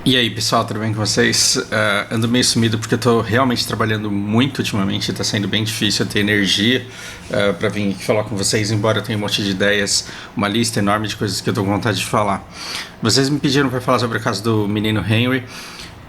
E aí, pessoal, tudo bem com vocês? Ando meio sumido porque eu tô realmente trabalhando muito ultimamente, tá sendo bem difícil eu ter energia pra vir aqui falar com vocês, embora eu tenha um monte de ideias, uma lista enorme de coisas que eu tô com vontade de falar. Vocês me pediram para falar sobre o caso do menino Henry,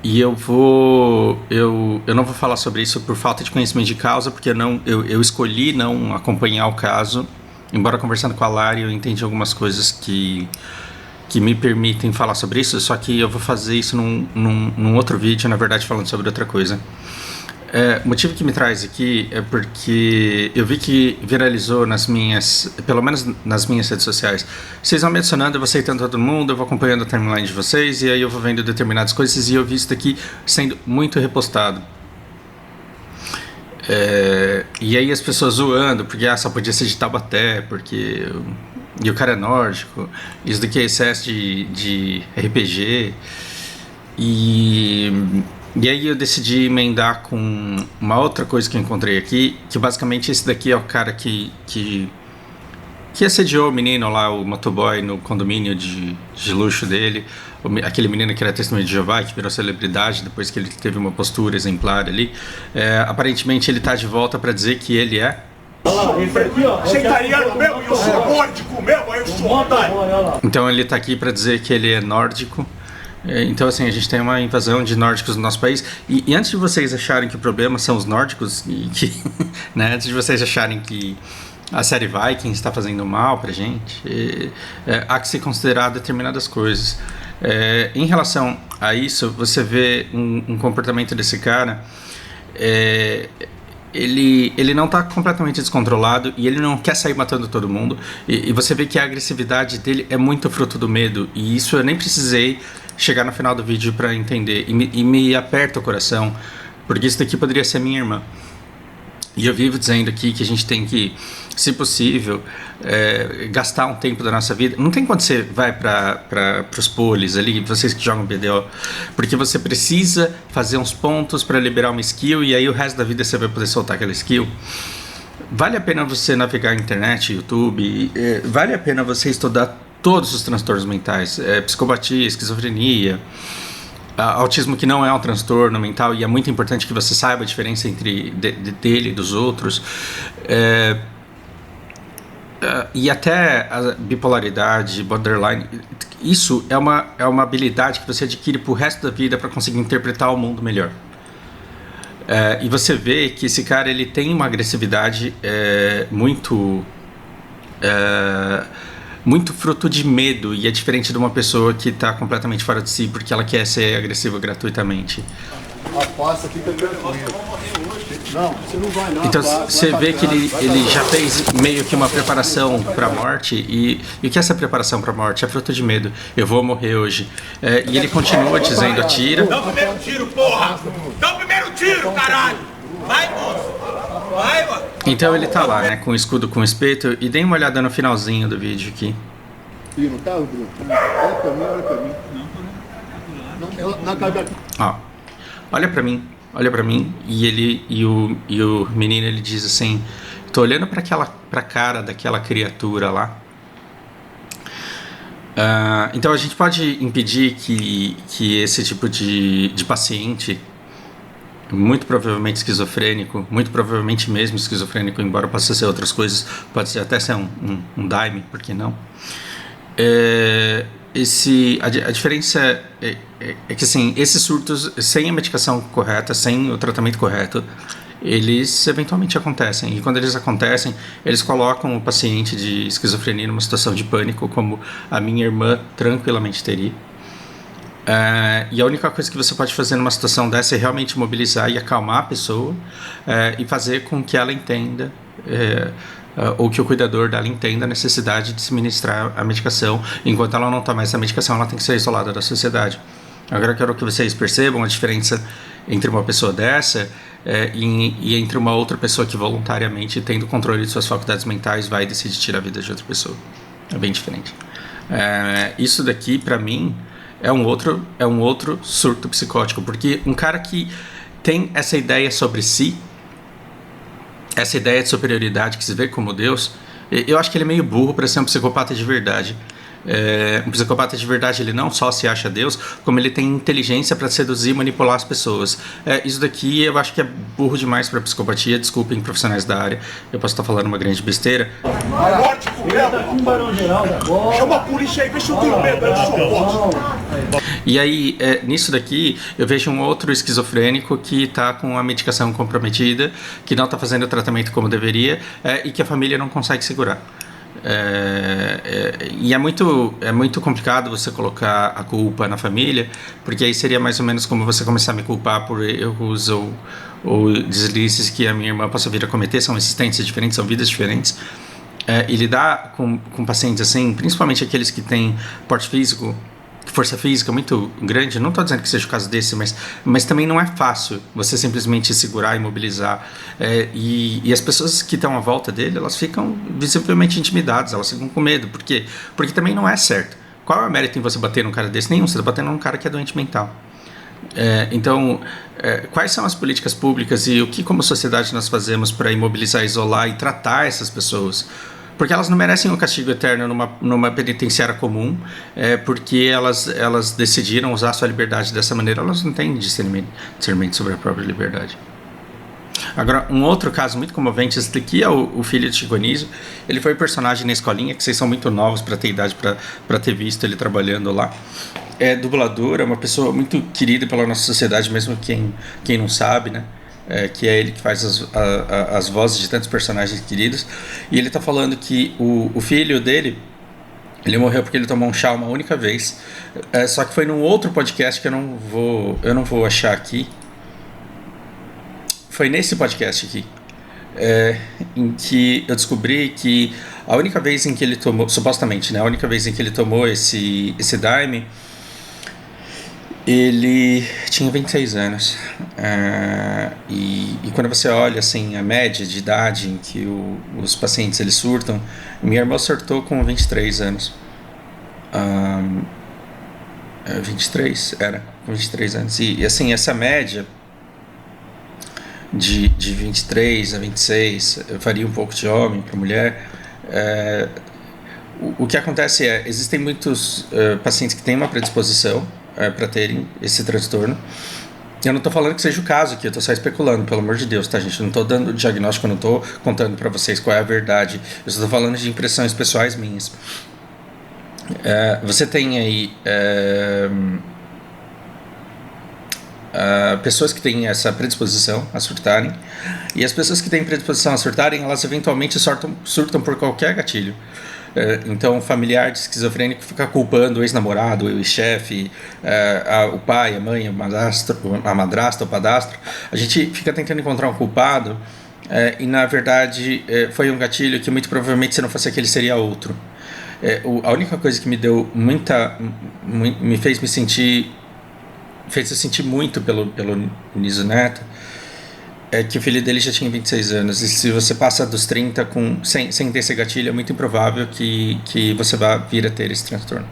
e eu não vou falar sobre isso por falta de conhecimento de causa, porque eu escolhi não acompanhar o caso, embora conversando com a Lari eu entendi algumas coisas que me permitem falar sobre isso, só que eu vou fazer isso num outro vídeo, na verdade falando sobre outra coisa. O motivo que me traz aqui é porque eu vi que viralizou pelo menos nas minhas redes sociais. Vocês vão me adicionando, eu vou aceitando todo mundo, eu vou acompanhando a timeline de vocês, e aí eu vou vendo determinadas coisas, e eu vi isso daqui sendo muito repostado. E aí as pessoas zoando, porque só podia ser de Taubaté, porque... E o cara é nórdico, isso daqui é excesso de RPG. E aí eu decidi emendar com uma outra coisa que eu encontrei aqui, que basicamente esse daqui é o cara que assediou o menino lá, o motoboy, no condomínio de luxo dele. Aquele menino que era testemunha de Jeová, que virou celebridade depois que ele teve uma postura exemplar ali. Aparentemente ele tá de volta para dizer que ele é... Você é italiano mesmo? Eu sou nórdico mesmo, eu sou otário. Então ele tá aqui para dizer que ele é nórdico. Então assim, a gente tem uma invasão de nórdicos no nosso país. E antes de vocês acharem que o problema são os nórdicos, né, antes de vocês acharem que a série Vikings está fazendo mal pra gente, há que se considerar determinadas coisas. Em relação a isso, você vê um comportamento desse cara... Ele não está completamente descontrolado e ele não quer sair matando todo mundo, e você vê que a agressividade dele é muito fruto do medo, e isso eu nem precisei chegar no final do vídeo para entender, e me aperta o coração, porque isso daqui poderia ser minha irmã. E eu vivo dizendo aqui que a gente tem que, se possível, gastar um tempo da nossa vida. Não tem quando você vai para os polis ali, vocês que jogam BDO, porque você precisa fazer uns pontos para liberar uma skill, e aí o resto da vida você vai poder soltar aquela skill. Vale a pena você navegar na internet, YouTube, vale a pena você estudar todos os transtornos mentais, psicopatia, esquizofrenia, autismo, que não é um transtorno mental, e é muito importante que você saiba a diferença entre dele e dos outros, e até a bipolaridade, borderline. Isso é uma habilidade que você adquire pro resto da vida para conseguir interpretar o mundo melhor. E você vê que esse cara, ele tem uma agressividade muito fruto de medo, e é diferente de uma pessoa que está completamente fora de si porque ela quer ser agressiva gratuitamente. Aposta aqui pegando tranquilo. Não, você não vai não. Então você vê que ele já fez meio que uma preparação para a morte, e o que é essa preparação para a morte? É fruto de medo. Eu vou morrer hoje. E ele continua dizendo: atira. Dá o primeiro tiro, porra! Dá o primeiro tiro, caralho! Vai, moço! Vai, mano! Então ele tá lá, né, com o escudo, com o espeto, e dê uma olhada no finalzinho do vídeo aqui. Ih, não tá, Bruno? Olha pra mim, olha pra mim. Não, na cara. Ó, olha pra mim, e o menino, ele diz assim: tô olhando pra cara daquela criatura lá. Então a gente pode impedir que esse tipo de paciente, muito provavelmente esquizofrênico, muito provavelmente mesmo esquizofrênico, embora possa ser outras coisas, pode ser até ser um daime, por que não? A diferença é que assim, esses surtos, sem a medicação correta, sem o tratamento correto, eles eventualmente acontecem, e quando eles acontecem, eles colocam o paciente de esquizofrenia numa situação de pânico, como a minha irmã tranquilamente teria. E a única coisa que você pode fazer numa situação dessa é realmente mobilizar e acalmar a pessoa, e fazer com que ela entenda, ou que o cuidador dela entenda a necessidade de se ministrar a medicação. Enquanto ela não tomar essa medicação, ela tem que ser isolada da sociedade. Agora eu quero que vocês percebam a diferença entre uma pessoa dessa e entre uma outra pessoa que voluntariamente, tendo controle de suas faculdades mentais, vai decidir tirar a vida de outra pessoa. É bem diferente. Isso daqui, pra mim, é um outro surto psicótico, porque um cara que tem essa ideia sobre si, essa ideia de superioridade, que se vê como Deus, eu acho que ele é meio burro para ser um psicopata de verdade. Um psicopata de verdade, ele não só se acha Deus, como ele tem inteligência para seduzir e manipular as pessoas. Isso daqui eu acho que é burro demais para psicopatia. Desculpem, profissionais da área, eu posso estar falando uma grande besteira. Morte chama a polícia aí, vê se eu tenho medo, eu sou forte. E aí, nisso daqui, eu vejo um outro esquizofrênico que está com a medicação comprometida, que não está fazendo o tratamento como deveria, e que a família não consegue segurar. E é muito complicado você colocar a culpa na família, porque aí seria mais ou menos como você começar a me culpar por erros ou deslizes que a minha irmã possa vir a cometer. São existências diferentes, são vidas diferentes. E lidar com pacientes assim, principalmente aqueles que têm porte físico, força física muito grande, não estou dizendo que seja o caso desse, mas também não é fácil você simplesmente segurar e mobilizar. E as pessoas que estão à volta dele, elas ficam visivelmente intimidadas, elas ficam com medo. Por quê? Porque também não é certo. Qual é o mérito em você bater num cara desse? Nenhum, você está batendo num cara que é doente mental. Então, quais são as políticas públicas e o que como sociedade nós fazemos para imobilizar, isolar e tratar essas pessoas? Porque elas não merecem um castigo eterno numa penitenciária comum, porque elas decidiram usar a sua liberdade dessa maneira, elas não têm discernimento sobre a própria liberdade. Agora, um outro caso muito comovente, esse daqui é o filho de Chico Anísio. Ele foi personagem na escolinha, que vocês são muito novos para ter idade para ter visto ele trabalhando lá. É dublador, é uma pessoa muito querida pela nossa sociedade, mesmo quem não sabe, né? Que é ele que faz as vozes de tantos personagens queridos. E ele está falando que o filho dele, ele morreu porque ele tomou um chá uma única vez. Só que foi num outro podcast que eu não vou achar aqui. Foi nesse podcast aqui, em que eu descobri que a única vez em que ele tomou, supostamente, né, a única vez em que ele tomou esse Daime, ele tinha 26 anos. E quando você olha assim, a média de idade em que os pacientes eles surtam, minha irmã surtou com 23 anos. 23 anos. E assim, essa média de 23 a 26 varia um pouco de homem para mulher. O que acontece existem muitos pacientes que têm uma predisposição para terem esse transtorno. Eu não estou falando que seja o caso aqui, eu estou só especulando, pelo amor de Deus, tá, gente? Eu não estou dando diagnóstico, eu não estou contando para vocês qual é a verdade. Eu estou falando de impressões pessoais minhas. Você tem aí pessoas que têm essa predisposição a surtarem, e as pessoas que têm predisposição a surtarem, elas eventualmente surtam por qualquer gatilho. Então, o familiar de esquizofrênico fica culpando o ex-namorado, o ex-chefe, o pai, a mãe, a madrasta, o padastro. A gente fica tentando encontrar um culpado, e na verdade foi um gatilho que muito provavelmente, se não fosse aquele, seria outro. A única coisa que me deu fez eu sentir muito pelo Niso Neto, é que o filho dele já tinha 26 anos, e se você passa dos 30 sem ter esse gatilho, é muito improvável que você vá vir a ter esse transtorno.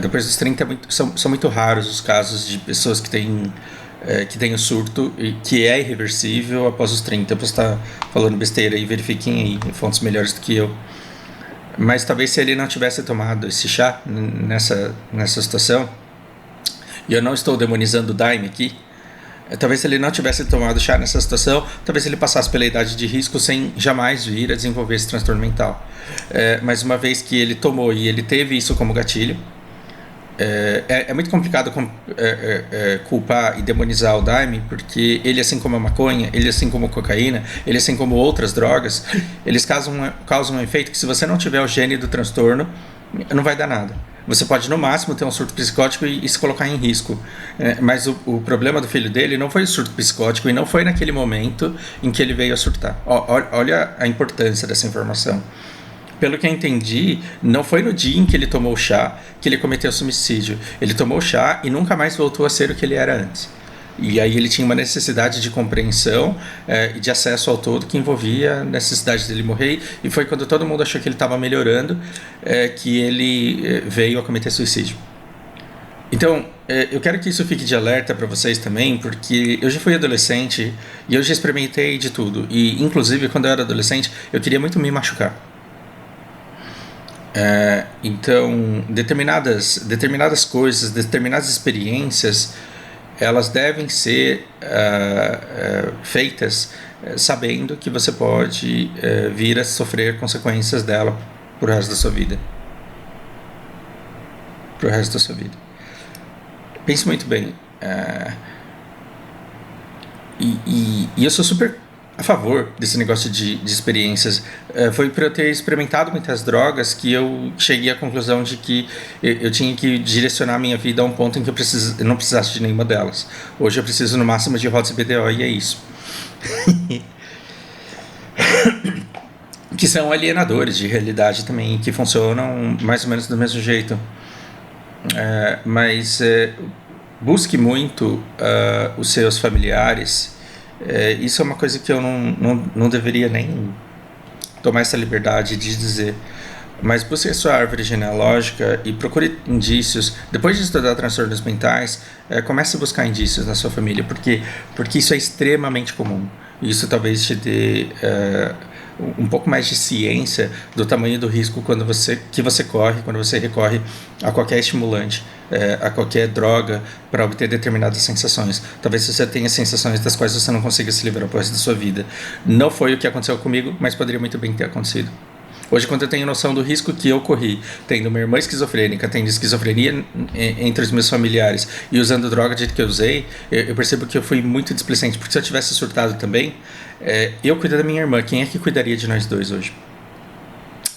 Depois dos 30 são muito raros os casos de pessoas que têm o surto e que é irreversível após os 30. Eu posso estar falando besteira, e verifiquem aí fontes melhores do que eu. Mas talvez se ele não tivesse tomado esse chá nessa situação, e eu não estou demonizando o Daime aqui, talvez se ele não tivesse tomado chá nessa situação, talvez ele passasse pela idade de risco sem jamais vir a desenvolver esse transtorno mental. Mas uma vez que ele tomou e ele teve isso como gatilho, é muito complicado culpar e demonizar o Daime, porque ele, assim como a maconha, ele, assim como a cocaína, ele, assim como outras drogas, eles causam um efeito que, se você não tiver o gene do transtorno, não vai dar nada. Você pode, no máximo, ter um surto psicótico e se colocar em risco. Mas o problema do filho dele não foi o surto psicótico, e não foi naquele momento em que ele veio a surtar. Olha a importância dessa informação. Pelo que eu entendi, não foi no dia em que ele tomou o chá que ele cometeu suicídio. Ele tomou o chá e nunca mais voltou a ser o que ele era antes. E aí ele tinha uma necessidade de compreensão e de acesso ao todo, que envolvia a necessidade dele morrer, e foi quando todo mundo achou que ele estava melhorando que ele veio a cometer suicídio. Então, eu quero que isso fique de alerta para vocês também, porque eu já fui adolescente e eu já experimentei de tudo. E, inclusive, quando eu era adolescente, eu queria muito me machucar. Então, determinadas coisas, determinadas experiências, elas devem ser feitas sabendo que você pode vir a sofrer consequências dela pro resto da sua vida. Pro resto da sua vida. Pense muito bem. E eu sou super a favor desse negócio de experiências. Foi por eu ter experimentado muitas drogas que eu cheguei à conclusão de que eu tinha que direcionar a minha vida a um ponto em que eu não precisasse de nenhuma delas. Hoje eu preciso no máximo de Rods e BDO e é isso. Que são alienadores de realidade também, que funcionam mais ou menos do mesmo jeito. Mas busque muito os seus familiares. Isso é uma coisa que eu não deveria nem tomar essa liberdade de dizer. Mas busque a sua árvore genealógica e procure indícios. Depois de estudar transtornos mentais, comece a buscar indícios na sua família, porque isso é extremamente comum. Isso talvez te dê um pouco mais de ciência do tamanho do risco que você corre quando você recorre a qualquer estimulante, a qualquer droga para obter determinadas sensações. Talvez você tenha sensações das quais você não consiga se livrar pro resto da sua vida. Não foi o que aconteceu comigo, mas poderia muito bem ter acontecido. Hoje, quando eu tenho noção do risco que eu corri, tendo minha irmã esquizofrênica, tendo esquizofrenia entre os meus familiares e usando droga do jeito que eu usei, eu percebo que eu fui muito displicente, porque se eu tivesse surtado também, eu cuido da minha irmã, quem é que cuidaria de nós dois hoje?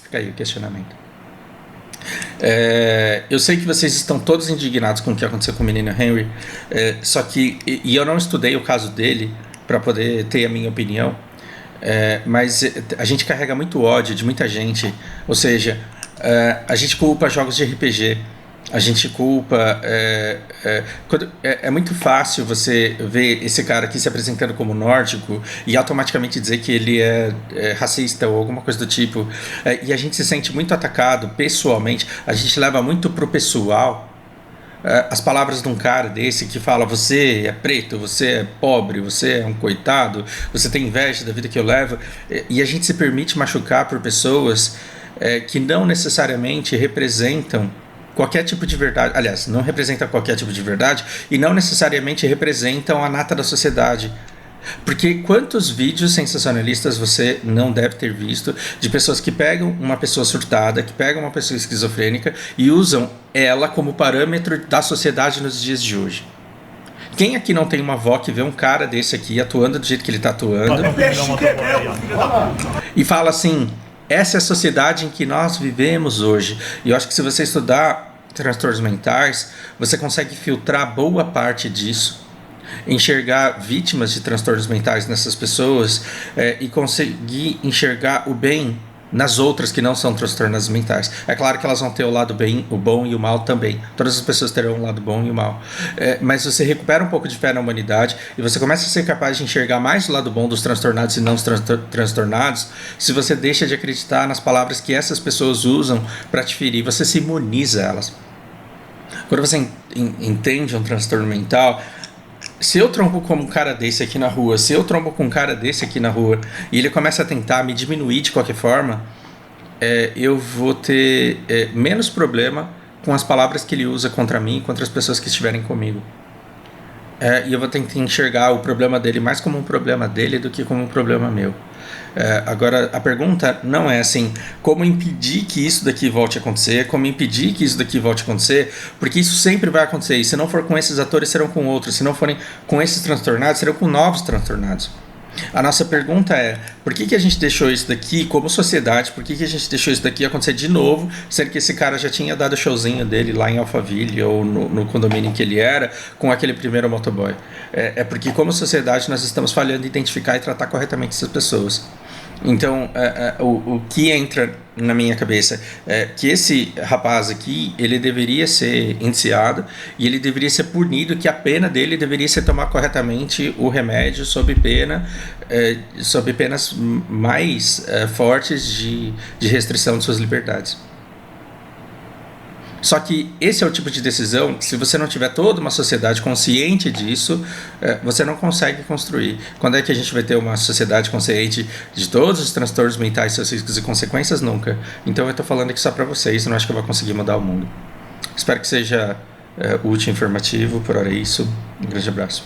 Fica aí o questionamento. Eu sei que vocês estão todos indignados com o que aconteceu com o menino Henry, só que eu não estudei o caso dele para poder ter a minha opinião. Mas a gente carrega muito ódio de muita gente, ou seja, a gente culpa jogos de RPG, a gente culpa é muito fácil você ver esse cara aqui se apresentando como nórdico e automaticamente dizer que ele é racista ou alguma coisa do tipo, e a gente se sente muito atacado pessoalmente, a gente leva muito pro pessoal as palavras de um cara desse que fala: você é preto, você é pobre, você é um coitado, você tem inveja da vida que eu levo, e a gente se permite machucar por pessoas que não necessariamente representam qualquer tipo de verdade, aliás, não representam qualquer tipo de verdade e não necessariamente representam a nata da sociedade. Porque quantos vídeos sensacionalistas você não deve ter visto de pessoas que pegam uma pessoa surtada, que pegam uma pessoa esquizofrênica e usam ela como parâmetro da sociedade nos dias de hoje? Quem aqui não tem uma avó que vê um cara desse aqui atuando do jeito que ele está atuando e fala assim: essa é a sociedade em que nós vivemos hoje? E eu acho que se você estudar transtornos mentais, você consegue filtrar boa parte disso, enxergar vítimas de transtornos mentais nessas pessoas e conseguir enxergar o bem nas outras que não são transtornos mentais. É claro que elas vão ter o lado bem, o bom e o mal também. Todas as pessoas terão o lado bom e o mal. Mas você recupera um pouco de fé na humanidade e você começa a ser capaz de enxergar mais o lado bom dos transtornados e não os transtornados se você deixa de acreditar nas palavras que essas pessoas usam para te ferir. Você se imuniza a elas. Quando você entende um transtorno mental, se eu trombo com um cara desse aqui na rua, e ele começa a tentar me diminuir de qualquer forma, eu vou ter menos problema com as palavras que ele usa contra mim e contra as pessoas que estiverem comigo. E eu vou tentar enxergar o problema dele mais como um problema dele do que como um problema meu. Agora, a pergunta não é assim: como impedir que isso daqui volte a acontecer, porque isso sempre vai acontecer, e se não for com esses atores, serão com outros, se não forem com esses transtornados, serão com novos transtornados. A nossa pergunta é: por que a gente deixou isso daqui, como sociedade, por que a gente deixou isso daqui acontecer de novo, sendo que esse cara já tinha dado o showzinho dele lá em Alphaville ou no condomínio em que ele era, com aquele primeiro motoboy? Porque como sociedade nós estamos falhando em identificar e tratar corretamente essas pessoas. Então, o que entra na minha cabeça é que esse rapaz aqui, ele deveria ser indiciado e ele deveria ser punido, que a pena dele deveria ser tomar corretamente o remédio sob penas mais fortes de restrição de suas liberdades. Só que esse é o tipo de decisão, se você não tiver toda uma sociedade consciente disso, você não consegue construir. Quando é que a gente vai ter uma sociedade consciente de todos os transtornos mentais, seus riscos e consequências? Nunca. Então eu estou falando aqui só para vocês, não acho que eu vou conseguir mudar o mundo. Espero que seja útil e informativo. Por hora é isso. Um grande abraço.